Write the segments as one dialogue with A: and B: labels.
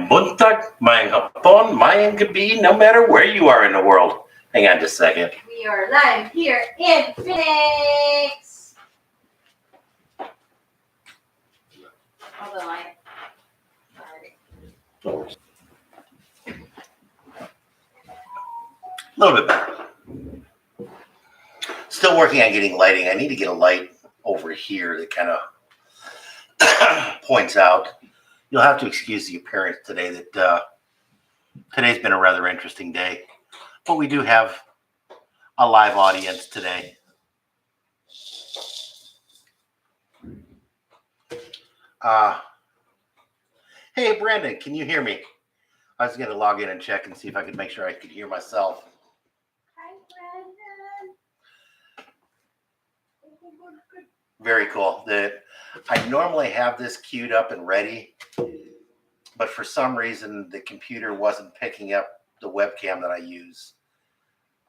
A: buntag, maayong hapon, maayong gabi, no matter where you are in the world. Hang on just a second.
B: We are live here in Phoenix. Hold on.
A: A little bit better. Still working on getting lighting. I need to get a light over here that kind of points out. You'll have to excuse the appearance today that today's been a rather interesting day. But we do have a live audience today. Hey, Brandon, can you hear me? I was going to log in and check and see if I could make sure I could hear myself.
B: Hi, Brandon.
A: Very cool. I normally have this queued up and ready, but for some reason the computer wasn't picking up the webcam that I use.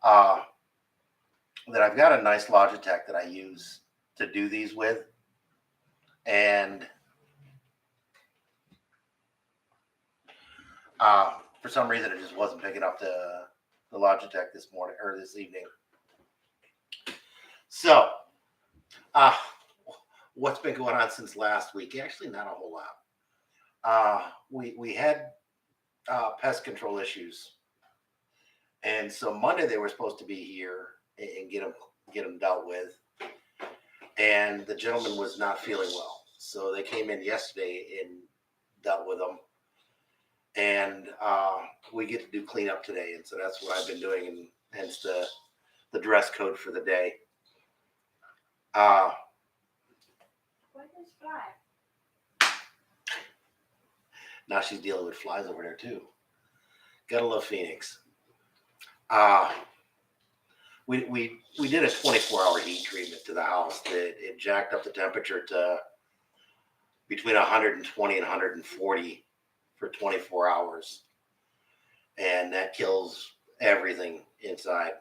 A: That I've got a nice Logitech that I use to do these with, and for some reason it just wasn't picking up the Logitech this morning or this evening. So, what's been going on since last week? Actually, not a whole lot. We had pest control issues, and so Monday they were supposed to be here and get them dealt with, and the gentleman was not feeling well, so they came in yesterday and dealt with them, and we get to do cleanup today, and so that's what I've been doing, and hence the dress code for the day.
B: What is fly?
A: Now she's dealing with flies over there too. Gotta love Phoenix. We did a 24-hour heat treatment to the house. It jacked up the temperature to between 120 and 140 for 24 hours, and that kills everything inside.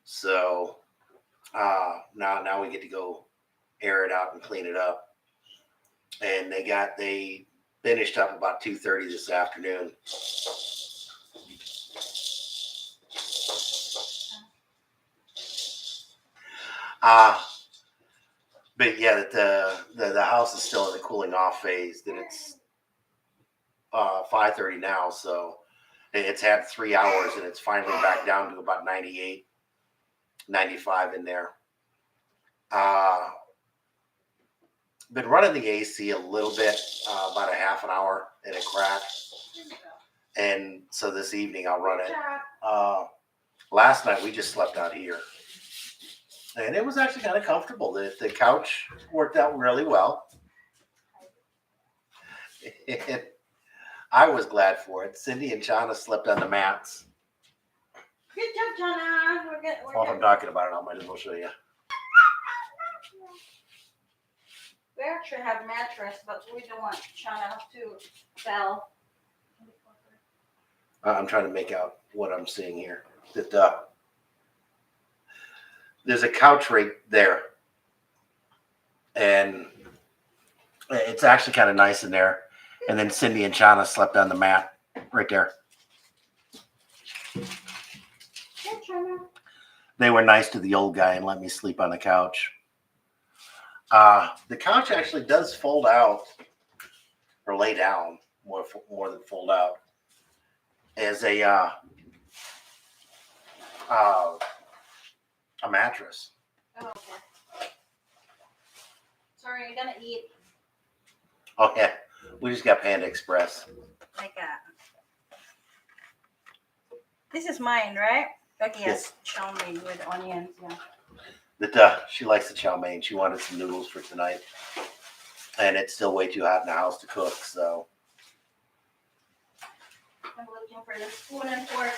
A: So now we get to go air it out and clean it up. And they finished up about 2:30 this afternoon. But yeah, the house is still in the cooling off phase. That it's 5:30 now, so it's had 3 hours and it's finally back down to about 98, 95 in there. Been running the AC a little bit, about a half an hour, and it cracked. And so this evening I'll run it. Last night we just slept out here, and it was actually kind of comfortable. The couch worked out really well. I was glad for it. Cindy and Chana slept on the mats.
B: Good job, Chana. We're good.
A: Well, if I'm talking about it, I might as well show you.
B: We actually have mattress, but we don't want Chana to fell.
A: I'm trying to make out what I'm seeing here. That there's a couch right there, and it's actually kind of nice in there. And then Cindy and Chana slept on the mat right there.
B: Good, Chana.
A: They were nice to the old guy and let me sleep on the couch. The couch actually does fold out or lay down more than fold out as a mattress.
B: Oh, okay. Sorry, I'm gonna eat.
A: Oh yeah, we just got Panda Express.
B: Like that. This is mine, right? Okay, yes. Chow mein with onions, yeah.
A: That she likes the chow mein. She wanted some noodles for tonight, and it's still way too hot in the house to cook. So
B: I'm looking for the spoon and fork.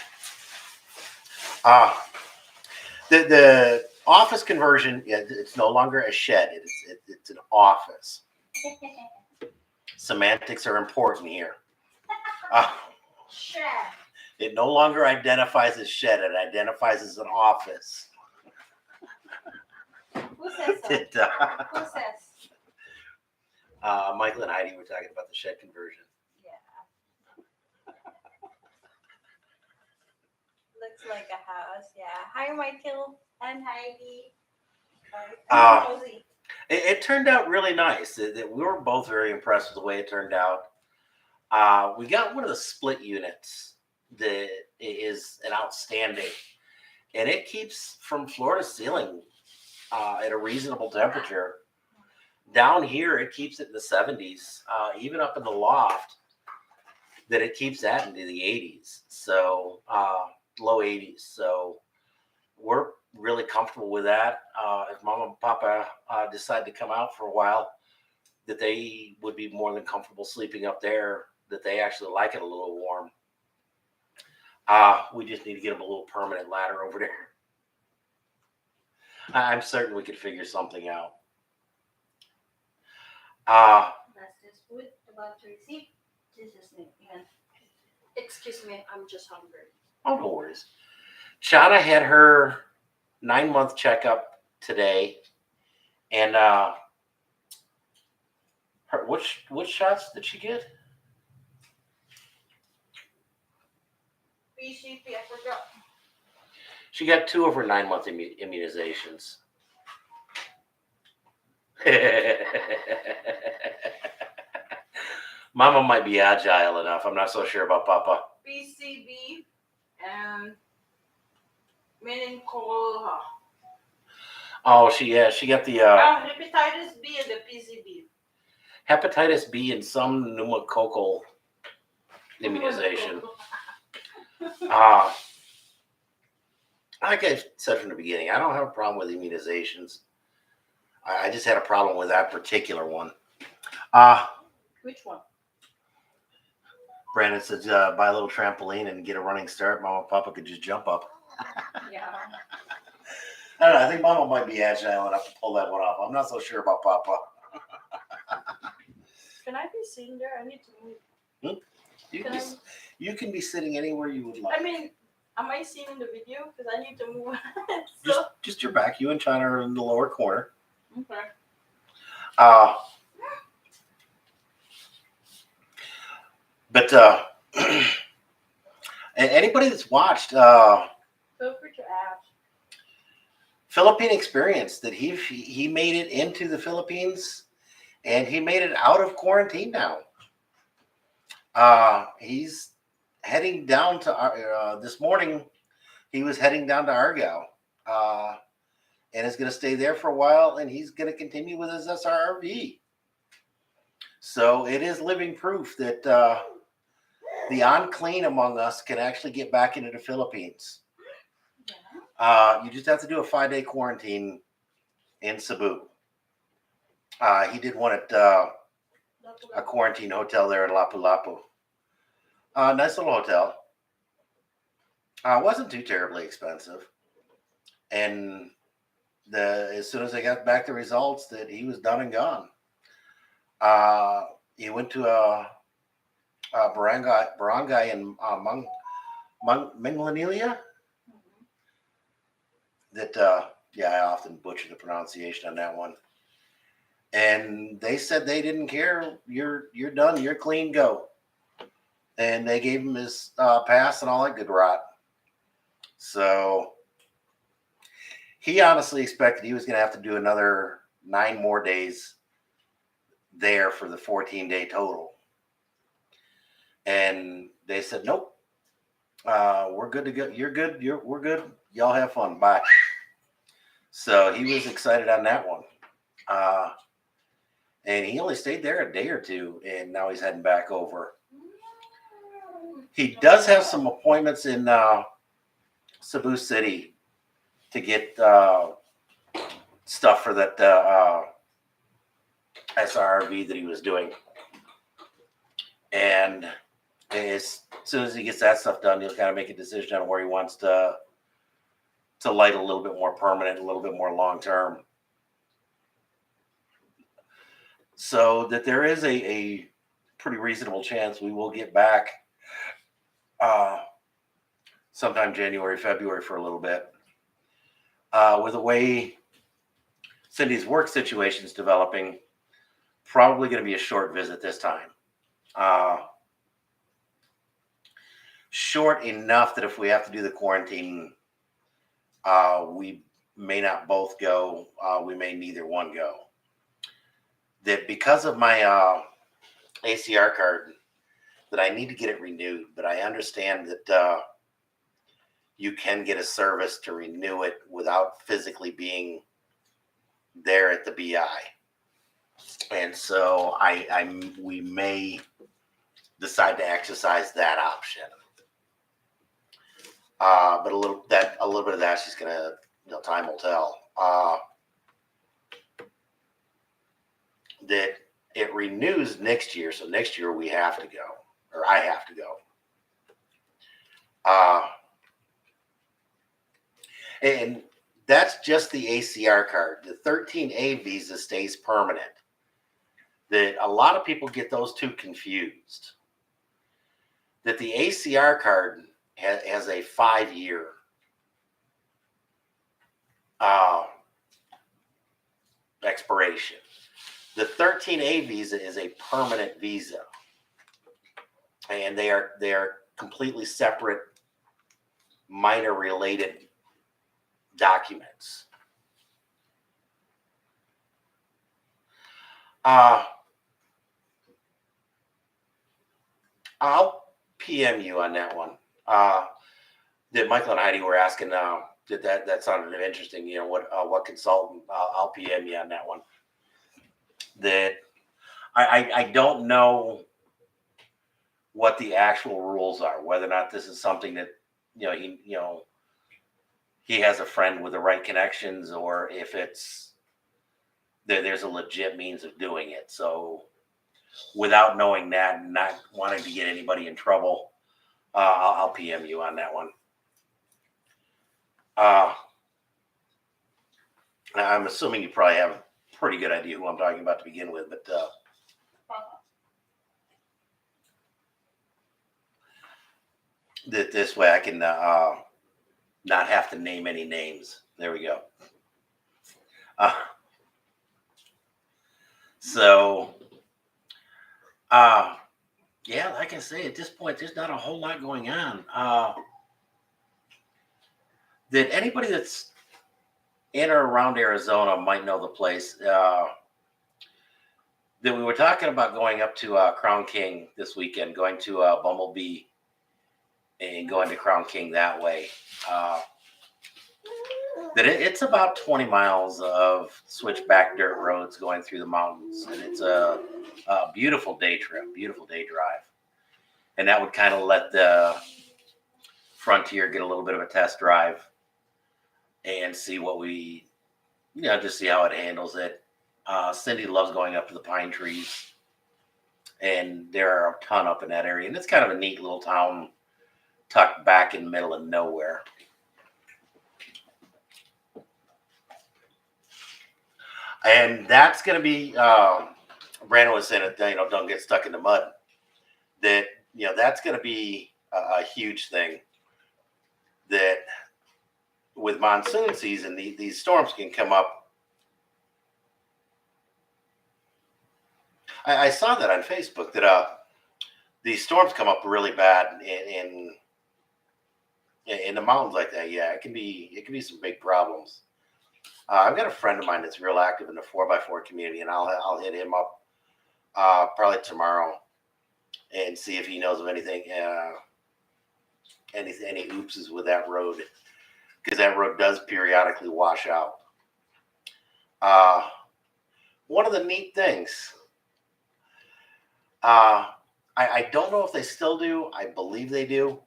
A: The office conversion, it's no longer a shed. It's an office. Semantics are important here.
B: Shed.
A: It no longer identifies as shed. It identifies as an office.
B: Who says so? Who says?
A: Michael and Heidi were talking about the shed conversion.
B: Yeah. looks like a house. Yeah. Hi, Michael and Heidi.
A: Uh,
B: Rosie.
A: it turned out really nice. We were both very impressed with the way it turned out. We got one of the split units that is an outstanding, and it keeps from floor to ceiling at a reasonable temperature. Down here, it keeps it in the 70s, even up in the loft, that it keeps that into the 80s. So low 80s. So we're really comfortable with that. If Mama and Papa decide to come out for a while, that they would be more than comfortable sleeping up there, that they actually like it a little warm. We just need to get them a little permanent ladder over there. I'm certain we could figure something out.
B: That's just food about to receive. Jesus' name. Amen.
C: Excuse me, I'm just hungry.
A: Oh, no worries. Shauna had her 9-month checkup today, and which shots did she get?
B: PCP, I forgot.
A: She got 2 of her 9-month immunizations. Mama might be agile enough. I'm not so sure about Papa.
B: PCB and meningioma.
A: Oh, she got the
B: Hepatitis B and the PCB.
A: hepatitis B and some pneumococcal immunization. Like I said from the beginning, I don't have a problem with immunizations. I just had a problem with that particular one.
B: Which one?
A: Brandon says, buy a little trampoline and get a running start. Mama and Papa could just jump up.
B: Yeah.
A: I don't know. I think Mama might be agile enough to pull that one off. I'm not so sure about Papa.
C: Can I be sitting there? I need to move.
A: You can be sitting anywhere you would like.
C: I mean, am I seen in the video? Because I need to move. So,
A: Just your back. You and China are in the lower corner.
C: okay.
A: But anybody that's watched
C: Feel free to ask.
A: Philippine Experience, that he made it into the Philippines and he made it out of quarantine now. He's heading down to this morning. He was heading down to Argao and is going to stay there for a while, and he's going to continue with his SRV. So it is living proof that the unclean among us can actually get back into the Philippines. You just have to do a 5-day quarantine in Cebu. He did one at a quarantine hotel there in Lapu-Lapu. Nice little hotel. Wasn't too terribly expensive. And as soon as I got back the results, that he was done and gone. He went to a barangay in Manglanilia. That I often butcher the pronunciation on that one. And they said they didn't care. You're done. You're clean. Go. And they gave him his pass and all that good rot. So he honestly expected he was going to have to do another 9 more days there for the 14-day total. And they said, nope, we're good to go. You're good. We're good. Y'all have fun. Bye. So he was excited on that one. And he only stayed there a day or 2, and now he's heading back over. He does have some appointments in Cebu City to get stuff for that SRV that he was doing. And as soon as he gets that stuff done, he'll kind of make a decision on where he wants to light a little bit more permanent, a little bit more long-term. So that there is a pretty reasonable chance we will get back sometime January, February for a little bit. With the way Cindy's work situation is developing, probably going to be a short visit this time. short enough that if we have to do the quarantine, we may not both go. We may neither one go. That because of my ACR card, that I need to get it renewed. But I understand that you can get a service to renew it without physically being there at the BI. And so we may decide to exercise that option. But a little bit of that, she's gonna, time will tell. That it renews next year, so next year we have to go, or I have to go. And that's just the ACR card. The 13A visa stays permanent. That a lot of people get those two confused. That the ACR card has a 5-year expiration. The 13A visa is a permanent visa, and they are completely separate, minor related documents. I'll PM you on that one. That Michael and Heidi were asking. That sounded interesting. What consultant? I'll PM you on that one. That I don't know what the actual rules are. Whether or not this is something that he has a friend with the right connections, or if it's there's a legit means of doing it. So without knowing that and not wanting to get anybody in trouble, I'll PM you on that one. I'm assuming you probably have a pretty good idea who I'm talking about to begin with, but this way I can not have to name any names. There we go. Yeah, like I say, at this point, there's not a whole lot going on. That anybody that's in or around Arizona might know the place. That we were talking about going up to Crown King this weekend, going to Bumblebee and going to Crown King that way. That it's about 20 miles of switchback dirt roads going through the mountains, and it's a beautiful day trip, beautiful day drive. And that would kind of let the Frontier get a little bit of a test drive and see what we, just see how it handles it. Cindy loves going up to the pine trees, and there are a ton up in that area. And it's kind of a neat little town tucked back in the middle of nowhere. And that's going to be, Brandon was saying it, don't get stuck in the mud. That, that's going to be a huge thing. That with monsoon season, these storms can come up. I saw that on Facebook that these storms come up really bad in the mountains like that. Yeah, it can be some big problems. I've got a friend of mine that's real active in the 4x4 community, and I'll hit him up probably tomorrow and see if he knows of anything, any oopses with that road, because that road does periodically wash out. One of the neat things, I don't know if they still do. I believe they do.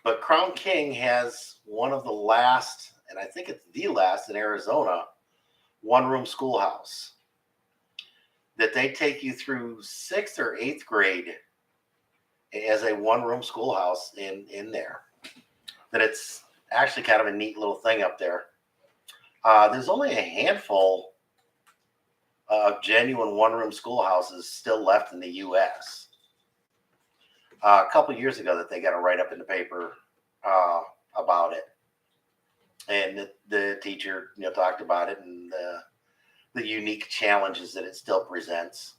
A: But Crown King has one of the last, and I think it's the last in Arizona, one-room schoolhouse. That they take you through 6th or 8th grade as a one-room schoolhouse in there. That it's actually kind of a neat little thing up there. There's only a handful of genuine one-room schoolhouses still left in the U.S. A couple years ago that they got a write-up in the paper about it. And the teacher talked about it and the unique challenges that it still presents.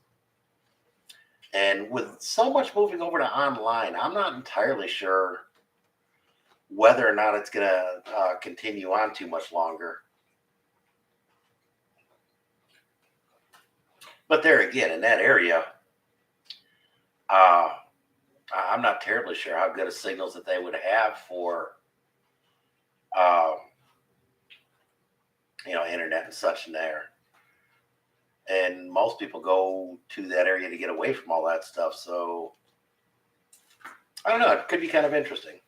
A: And with so much moving over to online, I'm not entirely sure whether or not it's going to continue on too much longer. But there again, in that area, I'm not terribly sure how good of signals that they would have for, um, internet and such in there. And most people go to that area to get away from all that stuff. So I don't know. It could be kind of interesting.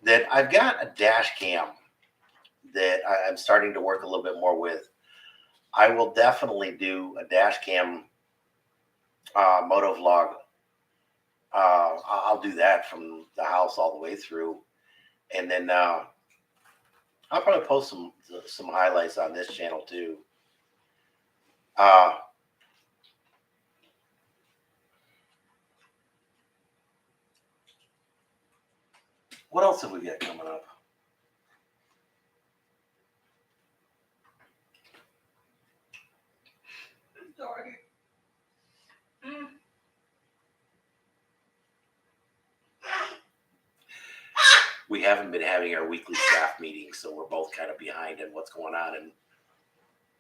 A: That I've got a dash cam that I'm starting to work a little bit more with. I will definitely do a dash cam moto vlog. I'll do that from the house all the way through, and then I'll probably post some highlights on this channel too. What else have we got coming up?
B: Sorry.
A: We haven't been having our weekly staff meetings, so we're both kind of behind in what's going on. And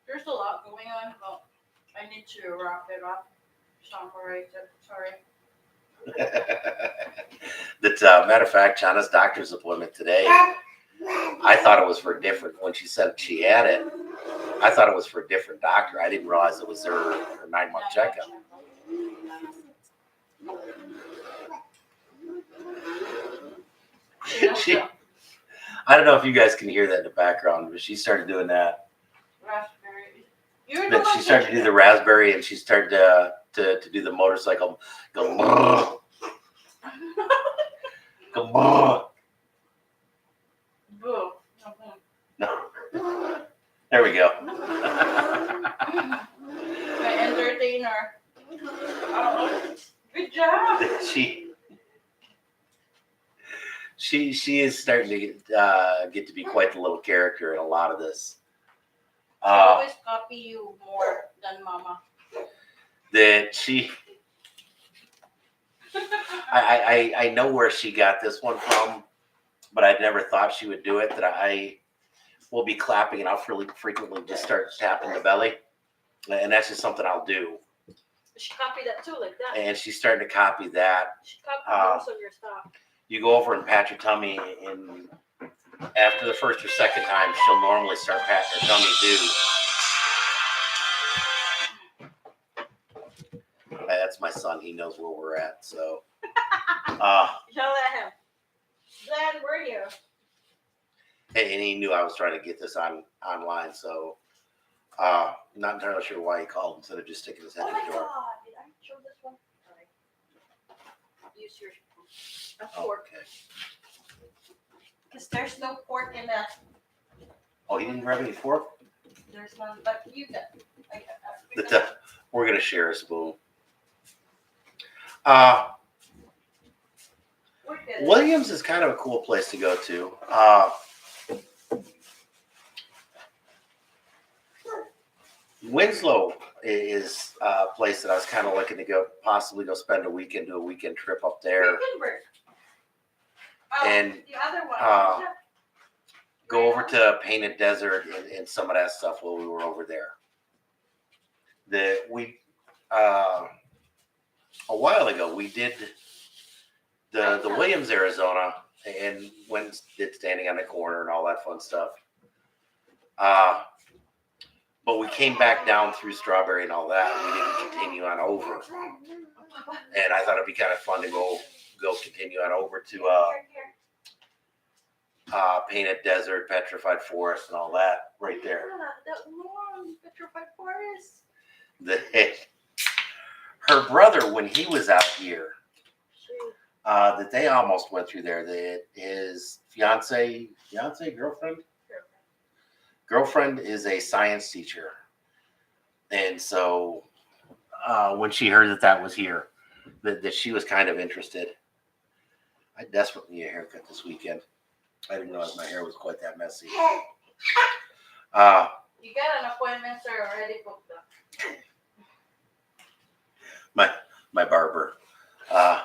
B: There's a lot going on, but I need to wrap it up. Sorry.
A: that matter of fact, Chana's doctor's appointment today. I thought it was for a different. When she said she had it, I thought it was for a different doctor. I didn't realize it was her 9-month checkup. I don't know if you guys can hear that in the background, but she started doing that.
B: Raspberry.
A: Then she started to do the raspberry, and she started to do the motorcycle. Go, brrr, go, brrr.
B: Boo.
A: No. There we go.
B: My entertainer. Oh, good job.
A: She is starting to get to be quite the little character in a lot of this.
B: I always copy you more than Mama.
A: That I know where she got this one from, but I never thought she would do it. That I will be clapping and I'll really frequently just start tapping the belly, and that's just something I'll do.
C: She copied that too, like that.
A: And she's starting to copy that.
C: She copied most of your stuff.
A: You go over and pat your tummy, and after the first or second time, she'll normally start patting her tummy too. That's my son. He knows where we're at. So,
C: Yell at him. Dad, we're here.
A: and he knew I was trying to get this online. So, not entirely sure why he called instead of just sticking his head
C: Oh
A: in
C: my
A: the door.
C: God! Did I show this one? Sorry. Use your
A: Oh,
C: fork.
A: okay.
B: Because there's no pork in that.
A: Oh, he didn't grab any fork?
B: There's none, but you got.
A: We're gonna share a spoon.
B: We're good.
A: Williams is kind of a cool place to go to. Winslow is a place that I was kind of looking to possibly go spend a weekend, do a weekend trip up there.
B: Wickenburg. Oh,
A: And,
B: the other one.
A: uh,
B: What's that?
A: Go over to Painted Desert and some of that stuff while we were over there. A while ago we did the Williams, Arizona, and did Standing on the Corner and all that fun stuff. But we came back down through Strawberry and all that, and we didn't continue on over. And I thought it'd be kind of fun to go continue on over to Painted Desert, Petrified Forest, and all that right there.
C: Yeah, that long petrified forest.
A: Her brother, when he was out here,
C: Shoot.
A: that they almost went through there. That his girlfriend is a science teacher, and so when she heard that was here, that she was kind of interested. I desperately need a haircut this weekend. I didn't realize my hair was quite that messy.
B: You got an appointment, sir, already booked up.
A: my barber. Uh,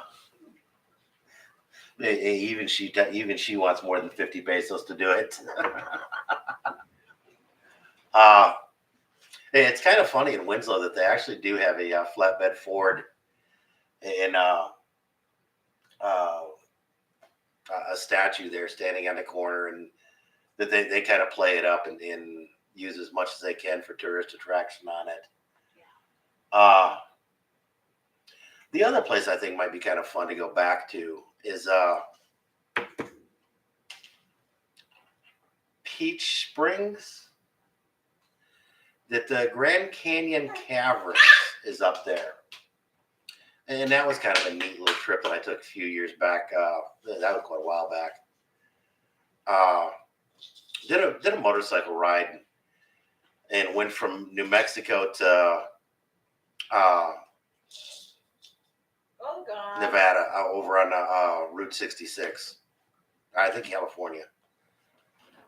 A: even she wants more than 50 pesos to do it. uh, it's kind of funny in Winslow that they actually do have a flatbed Ford in uh, a statue there standing on the corner, and that they kind of play it up and use as much as they can for tourist attraction on it. The other place I think might be kind of fun to go back to is Peach Springs. That the Grand Canyon Caverns is up there. And that was kind of a neat little trip that I took a few years back. That was quite a while back. Did a motorcycle ride and went from New Mexico to
C: Oh God.
A: Nevada over on Route 66. I think California.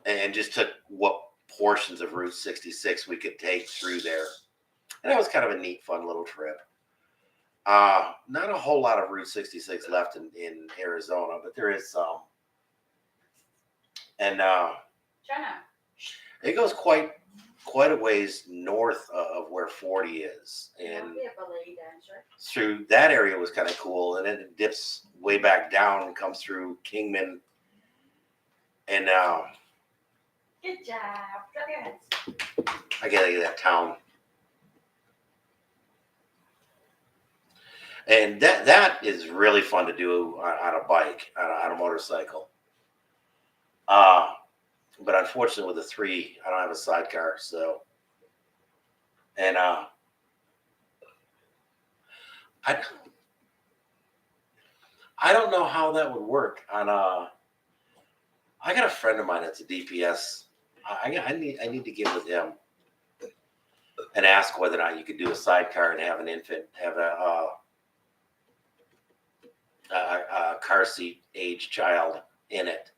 A: And just took what portions of Route 66 we could take through there. And that was kind of a neat, fun little trip. Not a whole lot of Route 66 left in Arizona, but there is some. And
B: China.
A: it goes quite a ways north of where 40 is. And
B: Be a ballet dancer.
A: through that area was kind of cool. And then it dips way back down and comes through Kingman. And
B: Good job. Clap your hands.
A: I gotta get that town. And that is really fun to do on a bike, on a motorcycle. But unfortunately, with the 3, I don't have a sidecar. So, and I don't know how that would work on I got a friend of mine that's a DPS. I need to get with him and ask whether or not you could do a sidecar and have an infant, have a car seat age child in it.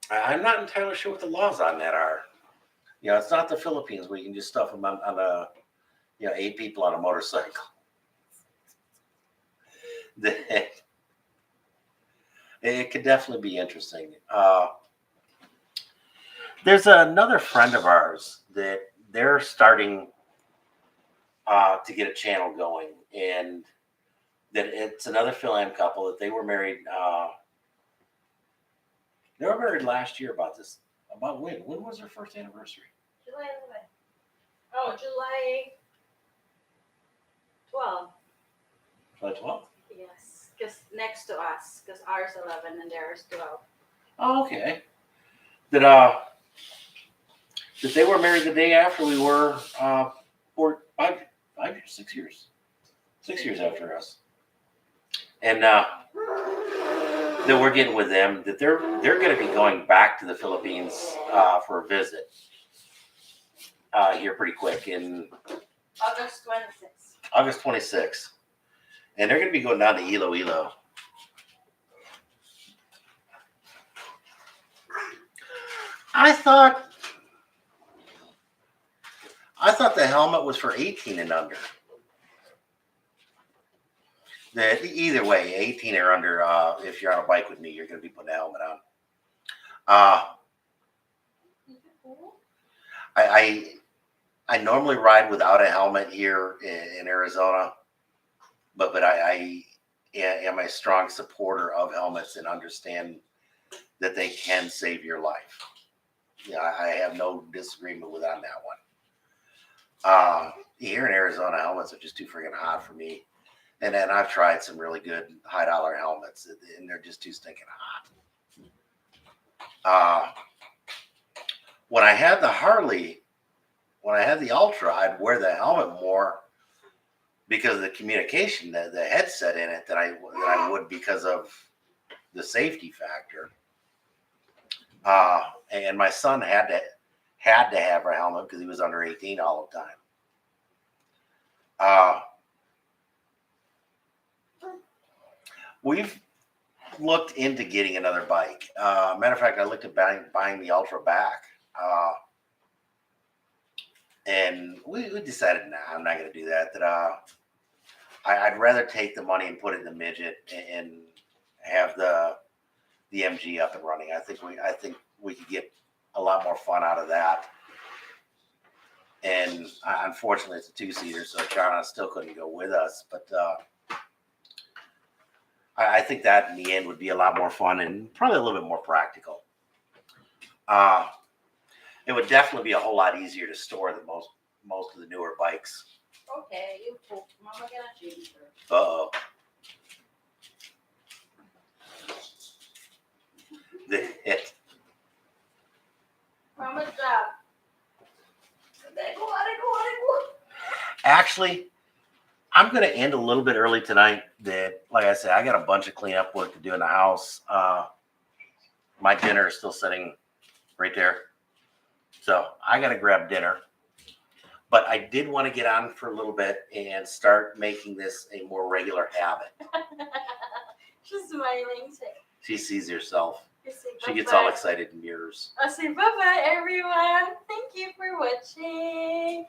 A: I'm not entirely sure what the laws on that are. You know, it's not the Philippines where you can just stuff them on a 8 people on a motorcycle. It could definitely be interesting. There's another friend of ours that they're starting to get a channel going, and that it's another Phil-Am couple that they were married. They were married last year. About when? When was their first anniversary?
B: July 11.
C: Oh, July 12th.
A: July 12th?
C: Yes, because next to us, because ours 11 and theirs 12.
A: Oh, okay. That they were married the day after we were, 6 years. 6 years after us. And that we're getting with them, that they're going to be going back to the Philippines for a visit here pretty quick in
C: August 26th.
A: August 26th. And they're going to be going down to Iloilo. I thought the helmet was for 18 and under. Either way, 18 or under, if you're on a bike with me, you're going to be putting a helmet on. I normally ride without a helmet here in Arizona, but I am a strong supporter of helmets and understand that they can save your life. Yeah, I have no disagreement with on that one. Here in Arizona, helmets are just too freaking hot for me. And then I've tried some really good high dollar helmets, and they're just too stinking hot. When I had the Harley, when I had the Ultra, I'd wear the helmet more because of the communication, the headset in it, than I would because of the safety factor. And my son had to have a helmet because he was under 18 all the time. We've looked into getting another bike. Matter of fact, I looked at buying the Ultra back. And we decided, nah, I'm not going to do that. I'd rather take the money and put it in the midget and have the MG up and running. I think we could get a lot more fun out of that. And unfortunately, it's a 2-seater, so Chana still couldn't go with us. But I think that in the end would be a lot more fun and probably a little bit more practical. It would definitely be a whole lot easier to store than most of the newer bikes.
B: Okay, you poop. Mama gonna change her.
A: Uh-oh. It,
B: Mama's job. Let go, let go.
A: actually, I'm going to end a little bit early tonight. That, like I said, I got a bunch of cleanup work to do in the house. My dinner is still sitting right there. So I got to grab dinner. But I did want to get on for a little bit and start making this a more regular habit.
C: She's smiling.
A: She sees herself.
C: You say
A: She gets
C: bye-bye.
A: all excited in mirrors.
C: I say bye-bye, everyone. Thank you for watching.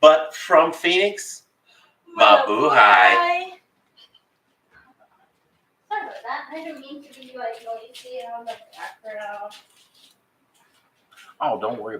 A: But from Phoenix, Mabuhay.
B: Sorry about that. I didn't mean to be like noisy on the background.
A: Oh, don't worry.